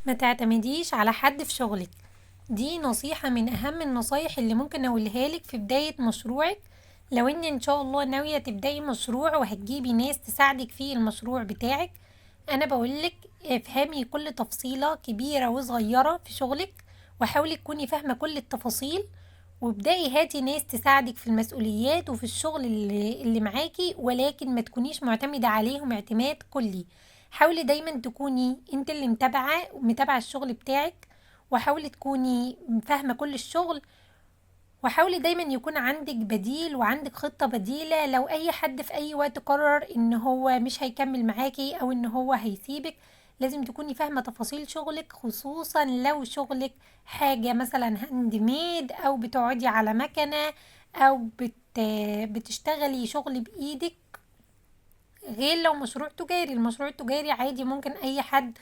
ما تعتمديش على حد في شغلك. دي نصيحة من أهم النصايح اللي ممكن أقولها لك في بداية مشروعك. لو إن شاء الله ناوية تبدأي مشروع وهتجيبي ناس تساعدك في المشروع بتاعك، أنا بقولك افهمي كل تفصيلة كبيرة وصغيرة في شغلك، وحاولي تكوني فاهمة كل التفاصيل، وابدأي هاتي ناس تساعدك في المسؤوليات وفي الشغل اللي معاكي، ولكن ما تكونيش معتمدة عليهم اعتماد كلي. حاولي دايما تكوني انت اللي متابعة الشغل بتاعك، وحاولي تكوني فاهمة كل الشغل، وحاولي دايما يكون عندك بديل وعندك خطة بديلة لو اي حد في اي وقت قرر ان هو مش هيكمل معاكي او ان هو هيسيبك. لازم تكوني فاهمة تفاصيل شغلك، خصوصا لو شغلك حاجة مثلا هاند ميد او بتقعدي على مكنة او بتشتغلي شغل بايدك، غير لو مشروع تجاري. المشروع التجاري عادي ممكن اي حد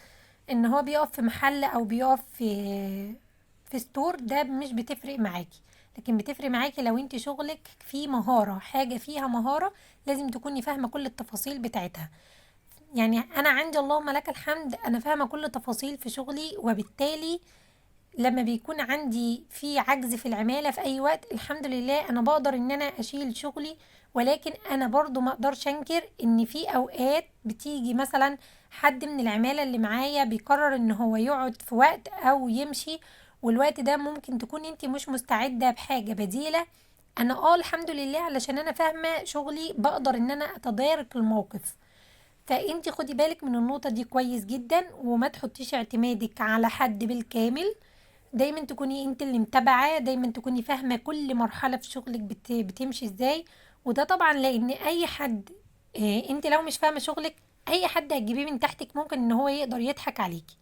ان هو بيقف في محل او بيقف في ستور، ده مش بتفرق معاكي. لكن بتفرق معاكي لو انت شغلك فيه مهارة، حاجة فيها مهارة، لازم تكوني فاهمة كل التفاصيل بتاعتها. يعني انا عندي اللهم لك الحمد انا فاهمة كل تفاصيل في شغلي، وبالتالي لما بيكون عندي في عجز في العمالة في اي وقت، الحمد لله انا بقدر ان انا اشيل شغلي. ولكن انا برضو ما اقدرش انكر ان في اوقات بتيجي مثلا حد من العمالة اللي معايا بيقرر ان هو يقعد في وقت او يمشي، والوقت ده ممكن تكون انت مش مستعدة بحاجة بديلة. انا الحمد لله علشان انا فاهمة شغلي بقدر ان انا اتدارك الموقف. فانت خدي بالك من النقطة دي كويس جدا، وما تحطيش اعتمادك على حد بالكامل. دايما تكوني انت اللي متابعة، دايما تكوني فاهمة كل مرحلة في شغلك بتمشي ازاي. وده طبعا لان اي حد، انت لو مش فاهمة شغلك، اي حد هتجيبيه من تحتك ممكن ان هو يقدر يضحك عليكي.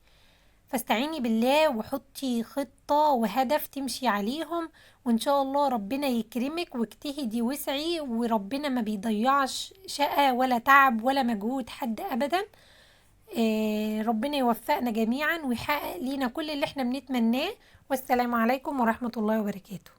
فاستعيني بالله وحطي خطة وهدف تمشي عليهم، وان شاء الله ربنا يكرمك واجتهدي واسعي، وربنا ما بيضيعش شقة ولا تعب ولا مجهود حد ابدا. ربنا يوفقنا جميعا ويحقق لينا كل اللي احنا بنتمناه. والسلام عليكم ورحمة الله وبركاته.